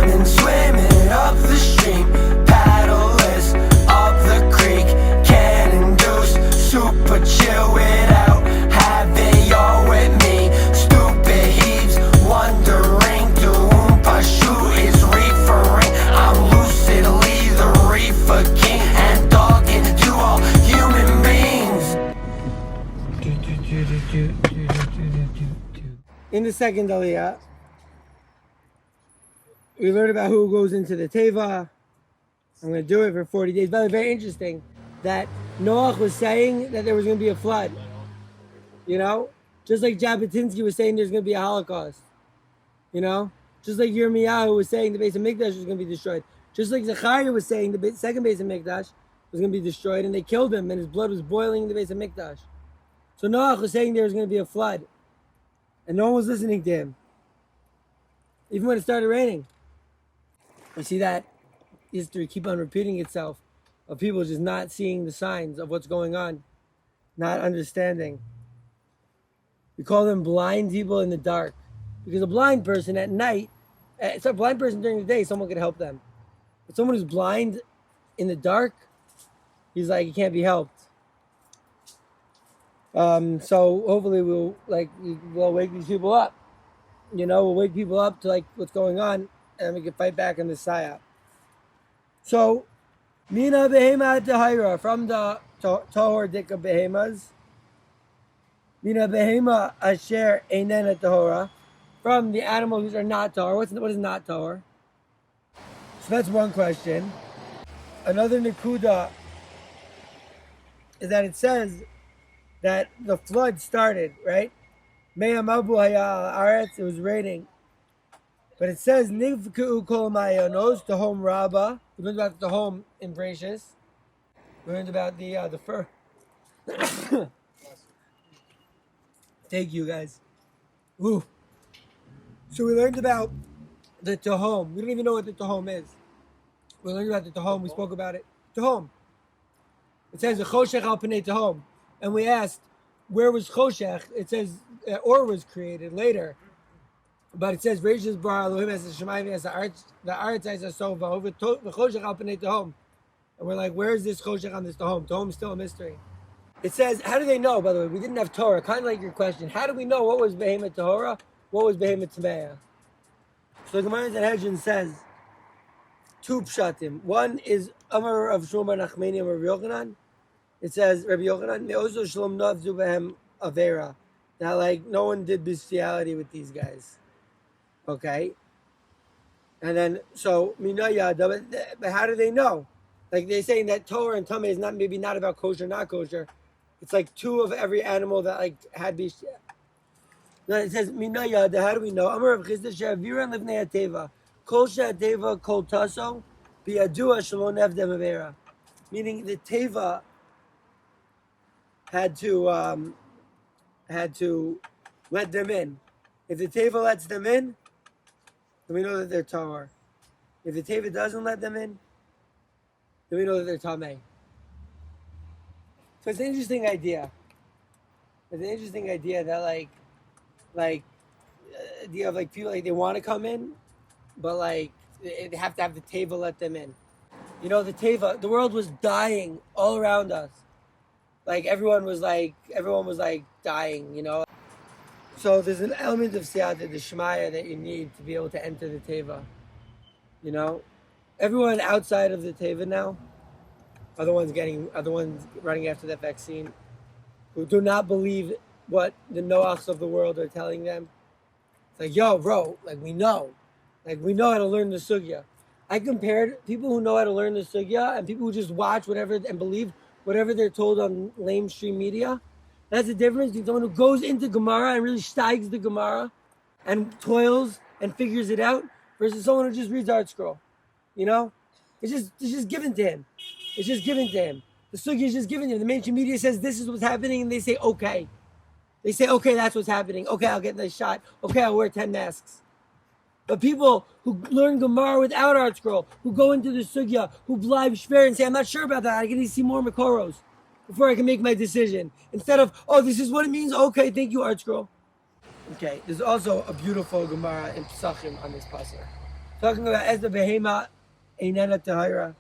running, swimming up the stream, paddleless up the creek, can induce super chill without having y'all with me. Stupid heaves, wondering to whom PASHUT is referring. I'm lucidly the reefer king and talking to all human beings. In the second aliyah, we learned about who goes into the teva. I'm going to do it for 40 days. But it's very interesting that Noach was saying that there was going to be a flood. You know? Just like Jabotinsky was saying there's going to be a Holocaust. You know? Just like Yirmiyahu was saying the base of Mikdash was going to be destroyed. Just like Zechariah was saying the second base of Mikdash was going to be destroyed, and they killed him, and his blood was boiling in the base of Mikdash. So Noach was saying there was going to be a flood. And no one was listening to him. Even when it started raining. We see that history keep on repeating itself of people just not seeing the signs of what's going on, not understanding. We call them blind people in the dark, because a blind person at night, it's a blind person during the day, someone could help them. But someone who's blind in the dark, he's like, he can't be helped. So hopefully we'll wake these people up. You know, we'll wake people up to like what's going on, and we can fight back on the Saya. So, Mina Behema Tahira, from the Tahor Dika Behemas. Mina Behema Asher Einena Tahora, from the animals which are not Tahor. What is not Tahor? So that's one question. Another Nikuda is that it says that the flood started, right? Me'amabu haya aretz, it was raining. But it says, Nivku kol mayanos, the home Rabbah. We learned about the home in Parshas. We learned about the fur. Thank you, guys. Woo. So we learned about the Tehom. We don't even know what the Tehom is. We learned about the Tehom. We spoke about it. Tehom. It says, Choshech al Pnei Tehom. And we asked, where was Choshech? It says, Or was created later. But it says, Reishis bar Elohim as the Shemayim as the Aretz as the Sova over the Choshech al Pnei Tehom. And we're like, where is this Choshech on this Tehom? Tehom is still a mystery. It says, how do they know, by the way? We didn't have Torah. Kind of like your question. How do we know what was Behemoth Tahora? What was Behemoth Tameah? So the Gemara in Sanhedrin says, two pshatim. One is Amar of Shmuel bar Nachmani and Rabbi Yochanan. It says, Rabbi Yochanan, Me'ozo Shalom Navzu Behem Avera. That like no one did bestiality with these guys. Okay? And then, so, Minayada, but how do they know? Like they're saying that Torah and Tameh is not maybe not about kosher, not kosher. It's like two of every animal that like had bestiality. No, it says, Minayada, how do we know? Amar of Chisda She'aviran Livnei HaTeva. Kol She'ateva Kol Taso Biyadua Shalom Nevdem Avera. Meaning the Teva had to let them in. If the Teva lets them in, then we know that they're Tahor. If the Teva doesn't let them in, then we know that they're Tameh. So it's an interesting idea. It's an interesting idea that idea of like people like they want to come in, but like they have to have the Teva let them in. You know, the Teva, the world was dying all around us. Like everyone was dying, you know. So there's an element of siyata, the shemaya, that you need to be able to enter the teva. You know, everyone outside of the teva now are the ones running after that vaccine, who do not believe what the Noachs of the world are telling them. It's like, yo, bro, we know how to learn the sugya. I compared people who know how to learn the sugya and people who just watch whatever and believe whatever they're told on lamestream media. That's the difference between someone who goes into Gemara and really steigs the Gemara and toils and figures it out versus someone who just reads Art Scroll. You know? It's just given to him. It's just given to him. The sugya is just given to him. The mainstream media says this is what's happening and they say, okay. They say, okay, that's what's happening. Okay, I'll get this shot. Okay, I'll wear 10 masks. But people who learn Gemara without Art Scroll, who go into the sugya, who blind shver and say, I'm not sure about that. I need to see more Makoros before I can make my decision. Instead of, oh, this is what it means. Okay, thank you, Art Scroll. Okay, there's also a beautiful Gemara in Pesachim on this pasuk. talking about as the behema einena tahira.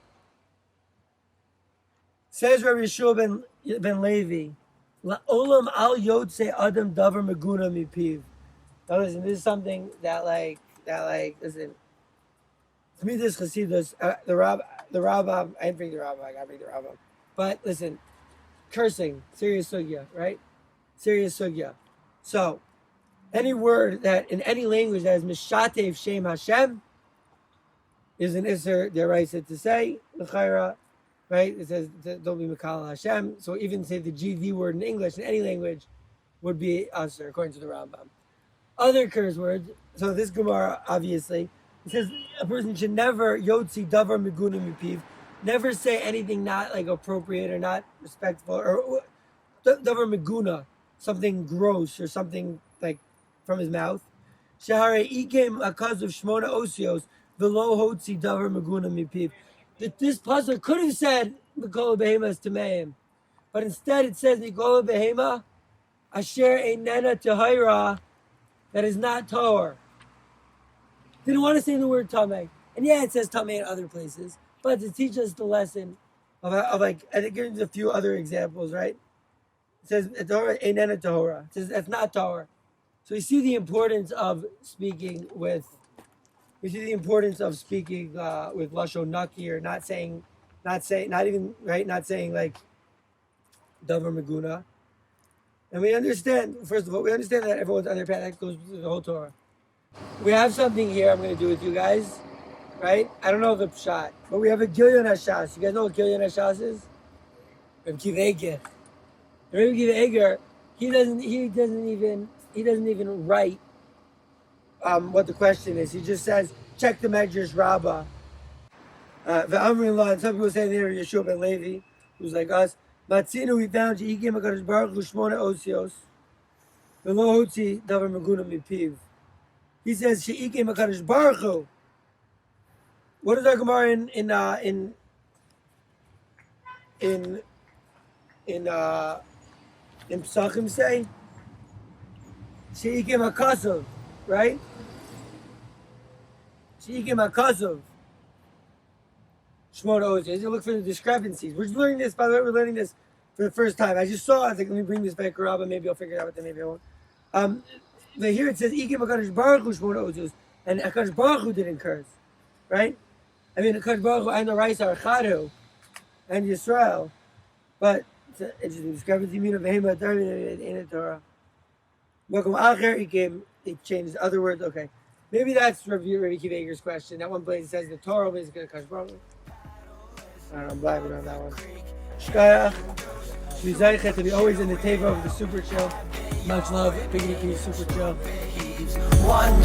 Says Rabbi Yeshua ben Levi, "La'olam al yotze adam davar meguna mipiv." Now listen, this is something that listen. To me, this Chassidus, the Rambam. I didn't bring the Rambam. I gotta bring the Rambam. But listen, cursing, serious sugya, right? Serious sugya. So, any word that in any language that is mishatev shem Hashem is an iser deraisa to say l'chayra, right? It says don't be mikal Hashem. So even say the GV word in English in any language would be usher according to the Rambam. Other curse words. So this Gemara obviously it says a person should never yotzi davar meguna mipiv, never say anything not like appropriate or not respectful or davar meguna, something gross or something like from his mouth. Shahare ikem akaz of shmona osios v'lo hotzi davar meguna mipiv. This pasuk could have said Mikol behema is tameim, but instead it says Mikol behema asher einena tahira, that is not tahor. Didn't want to say the word tameh, and yeah, it says tameh in other places, but to teach us the lesson of like, I think there's a few other examples, right? It says einena tahora. It says that's not tahor. So you see the importance of speaking with. We see the importance of speaking with lashon naki, or not saying like davar meguna. And we understand, first of all, that everyone's on their path. That goes through the whole Torah. We have something here I'm going to do with you guys, right? I don't know the PASHUT, but we have a Gilyon HaShas. You guys know what Gilyon HaShas is? Rabbi Kiva Eger. Rabbi Kiva Eger, he doesn't even write what the question is. He just says, check the Medrash Rabbah. And some people say there Yeshua ben Levi, who's like us. Matzinu, we found She'ikim HaKadosh Baruch Hu Shmona Osios V'lo Hotzi Davar Meguna Mipiv. He says She'ikim HaKadosh Baruch Hu. What does our Gemara in Pesachim say? She'ikim HaKasav, right? She'ikim HaKasav. Shmona Osios. You look for the discrepancies. We're just learning this, by the way, we're learning this for the first time. I just saw, I was like, let me bring this back around, but maybe I'll figure it out, but then maybe I won't. But here it says, Ikim HaKadosh Baruch Hu Shmona Osios, and HaKadosh Baruch Hu didn't curse, right? I mean, HaKadosh Baruch Hu and the rice are Chadu and Yisrael, but it's an interesting discrepancy. Mina Behema Darvin in the Torah. Welcome Acher Ikim, it changed other words, okay. Maybe that's Rabbi Kiva Eger's question. That one place it says the Torah is going to HaKadosh Baruch Hu. I don't know, I'm blabbing on that one. Shkaya, Shvizaycha to be always in the table of the super chill. Much love, Big Nicky, super chill. One